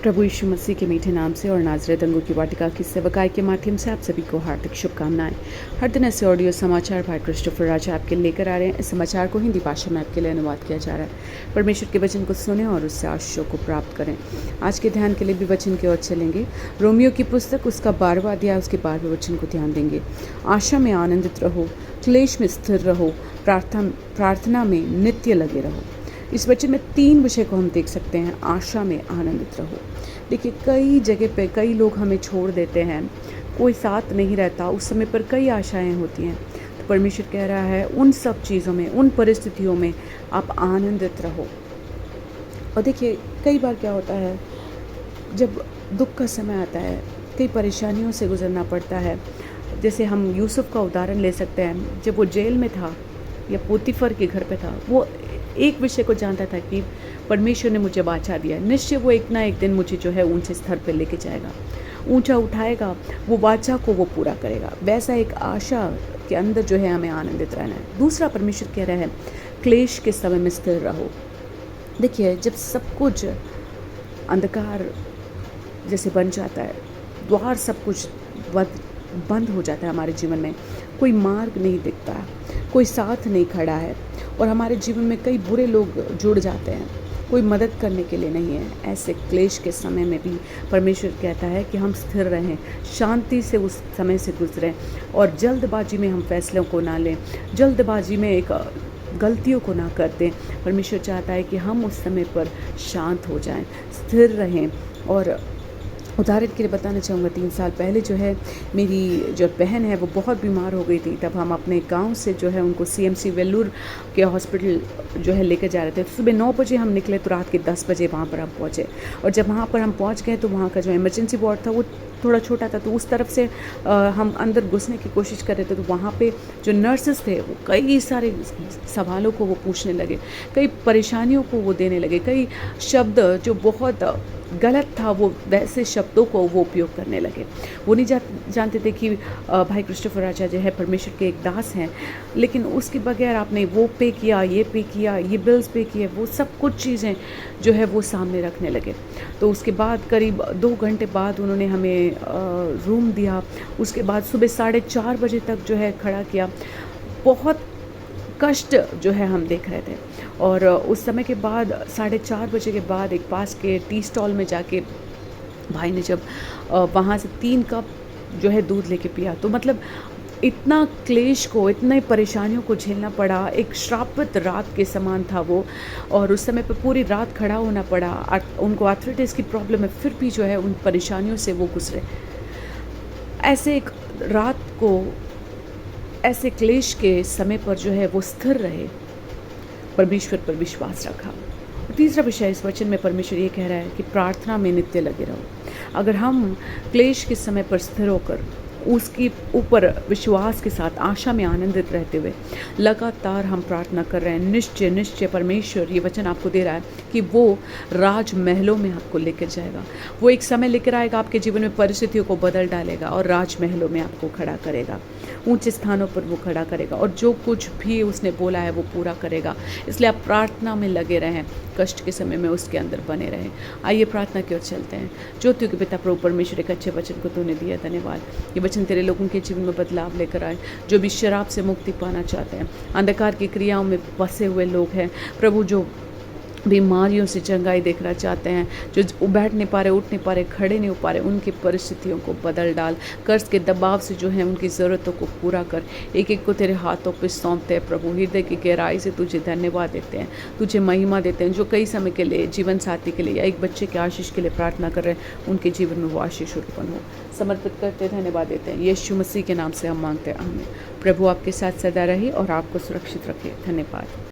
प्रभु यीशु मसीह के मीठे नाम से और नाज़रेत अंगूर की वाटिका की सेवकाई के माध्यम से आप सभी को हार्दिक शुभकामनाएं। हर दिन ऐसे ऑडियो समाचार भाई क्रिस्टोफर राजा आपके लेकर आ रहे हैं। इस समाचार को हिंदी भाषा में आपके लिए अनुवाद किया जा रहा है। परमेश्वर के वचन को सुने और उससे आशीषों को प्राप्त करें। आज के ध्यान के लिए भी वचन की ओर चलेंगे। रोमियो की पुस्तक उसका 12वां अध्याय उसके 12वें वचन को ध्यान देंगे। आशा में आनंदित रहो, क्लेश में स्थिर रहो, प्रार्थना में नित्य लगे रहो। इस वचन में 3 विषय को हम देख सकते हैं। आशा में आनंदित रहो। देखिए, कई जगह पे कई लोग हमें छोड़ देते हैं, कोई साथ नहीं रहता, उस समय पर कई आशाएं होती हैं। तो परमेश्वर कह रहा है उन सब चीज़ों में, उन परिस्थितियों में आप आनंदित रहो। और देखिए, कई बार क्या होता है, जब दुख का समय आता है, कई परेशानियों से गुजरना पड़ता है। जैसे हम यूसुफ का उदाहरण ले सकते हैं। जब वो जेल में था या पोतीफर के घर पे था, वो एक विषय को जानता था कि परमेश्वर ने मुझे बाचा दिया है, निश्चय वो एक ना एक दिन मुझे जो है ऊंचे स्तर पर लेके जाएगा, ऊंचा उठाएगा, वो वाचा को वो पूरा करेगा। वैसा एक आशा के अंदर जो है हमें आनंदित रहना है। दूसरा, परमेश्वर कह रहा है क्लेश के समय में स्थिर रहो। देखिए, जब सब कुछ अंधकार जैसे बन जाता है, द्वार सब कुछ बंद हो जाता है हमारे जीवन में, कोई मार्ग नहीं दिखता, कोई साथ नहीं खड़ा है और हमारे जीवन में कई बुरे लोग जुड़ जाते हैं, कोई मदद करने के लिए नहीं है। ऐसे क्लेश के समय में भी परमेश्वर कहता है कि हम स्थिर रहें, शांति से उस समय से गुजरें और जल्दबाजी में हम फैसलों को ना लें, जल्दबाजी में एक गलतियों को ना कर दें। परमेश्वर चाहता है कि हम उस समय पर शांत हो जाएं, स्थिर रहें। और उदाहरण के लिए बताना चाहूँगा, 3 साल पहले जो है मेरी जो बहन है वो बहुत बीमार हो गई थी। तब हम अपने गांव से जो है उनको CMC वेल्लूर के हॉस्पिटल जो है लेकर जा रहे थे। सुबह 9 बजे हम निकले तो रात के 10 बजे वहाँ पर हम पहुँचे। और जब वहाँ पर हम पहुँच गए तो वहाँ का जो इमरजेंसी वार्ड था वो थोड़ा छोटा था, तो उस तरफ से हम अंदर घुसने की कोशिश कर रहे थे। तो वहाँ पे जो नर्सेस थे वो कई सारे सवालों को वो पूछने लगे, कई परेशानियों को वो देने लगे, कई शब्द जो बहुत गलत था वो वैसे शब्दों को वो उपयोग करने लगे। वो नहीं जानते थे कि भाई क्रिस्टोफर राजा जो है परमेश्वर के एक दास हैं, लेकिन उसके बगैर आपने वो पे किया, ये पे किया, ये बिल्स पे किए, वो सब कुछ चीज़ें जो है वो सामने रखने लगे। तो उसके बाद करीब 2 घंटे बाद उन्होंने हमें रूम दिया। उसके बाद सुबह 4:30 बजे तक जो है खड़ा किया। बहुत कष्ट जो है हम देख रहे थे। और उस समय के बाद 4:30 बजे के बाद एक पास के टी स्टॉल में जाके भाई ने जब वहाँ से 3 कप जो है दूध लेके पिया, तो मतलब इतना क्लेश को, इतने परेशानियों को झेलना पड़ा। एक श्रापित रात के समान था वो। और उस समय पे पूरी रात खड़ा होना पड़ा। उनको आर्थराइटिस की प्रॉब्लम है, फिर भी जो है उन परेशानियों से वो गुजरे। ऐसे एक रात को, ऐसे क्लेश के समय पर जो है वो स्थिर रहे, परमेश्वर पर विश्वास रखा। तीसरा विषय इस वचन में परमेश्वर ये कह रहा है कि प्रार्थना में नित्य लगे रहो। अगर हम क्लेश के समय पर स्थिर होकर उसके ऊपर विश्वास के साथ, आशा में आनंदित रहते हुए लगातार हम प्रार्थना कर रहे हैं, निश्चय निश्चय परमेश्वर ये वचन आपको दे रहा है कि वो राज महलों में आपको लेकर जाएगा। वो एक समय लेकर आएगा, आपके जीवन में परिस्थितियों को बदल डालेगा और राज महलों में आपको खड़ा करेगा, ऊंचे स्थानों पर वो खड़ा करेगा और जो कुछ भी उसने बोला है वो पूरा करेगा। इसलिए आप प्रार्थना में लगे रहें, कष्ट के समय में उसके अंदर बने रहें। आइए प्रार्थना की ओर चलते हैं। ज्योतियों के पिता प्रभु परमेश्वर, एक अच्छे वचन को तूने दिया, धन्यवाद। ये वचन तेरे लोगों के जीवन में बदलाव लेकर आए, जो भी शराब से मुक्ति पाना चाहते हैं, अंधकार की क्रियाओं में फंसे हुए लोग हैं प्रभु, जो बीमारियों से चंगाई देखना चाहते हैं, जो बैठ नहीं पा रहे, उठ नहीं पा रहे, खड़े नहीं हो पा रहे, उनकी परिस्थितियों को बदल डाल। कर्ज के दबाव से जो है उनकी ज़रूरतों को पूरा कर। एक एक को तेरे हाथों पे सौंपते हैं प्रभु। हृदय की गहराई से तुझे धन्यवाद देते हैं, तुझे महिमा देते हैं। जो कई समय के लिए जीवन साथी के लिए या एक बच्चे के आशीष के लिए प्रार्थना कर रहे हैं, उनके जीवन में वो आशीष उत्पन्न हो, समर्पित करते धन्यवाद देते हैं। यीशु मसीह के नाम से हम मांगते हैं, आमीन। प्रभु आपके साथ सदा रहे और आपको सुरक्षित रखे। धन्यवाद।